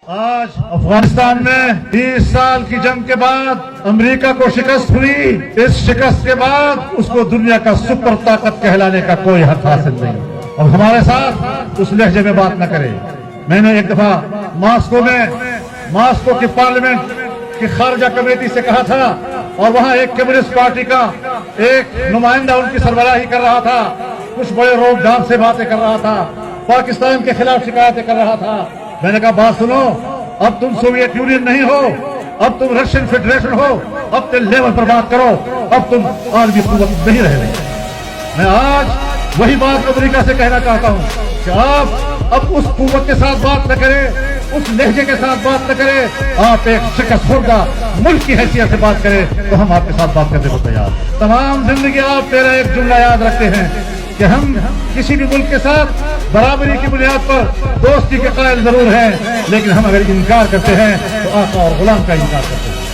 آج افغانستان میں 30 سال کی جنگ کے بعد امریکہ کو شکست ہوئی. اس شکست کے بعد اس کو دنیا کا سپر طاقت کہلانے کا کوئی حق حاصل نہیں. اور ہمارے ساتھ اس لہجے میں بات نہ کرے. میں نے ایک دفعہ ماسکو کی پارلیمنٹ کی خارجہ کمیٹی سے کہا تھا اور وہاں ایک کمیونسٹ پارٹی کا ایک نمائندہ ان کی سربراہی کر رہا تھا. کچھ بڑے روڈ ڈانس سے باتیں کر رہا تھا, پاکستان کے خلاف شکایتیں کر رہا تھا. میں نے کہا بات سنو, اب تم سوویت یونین نہیں ہو, اب تم رشین فیڈریشن ہو. اپنے لیول پر بات کرو, اب تم عالمی قوت نہیں رہے. میں آج وہی بات امریکہ سے کہنا چاہتا ہوں کہ آپ اب اس قوت کے ساتھ بات نہ کریں, اس لہجے کے ساتھ بات نہ کریں. آپ ایک شکست خوردہ ملک کی حیثیت سے بات کریں تو ہم آپ کے ساتھ بات کرنے کو تیار. تمام زندگی آپ میرا ایک جملہ یاد رکھتے ہیں کہ ہم کسی بھی ملک کے ساتھ برابری کی بنیاد پر دوستی کے قائل ضرور ہیں, لیکن ہم اگر انکار کرتے ہیں تو آقا اور غلام کا انکار کرتے ہیں.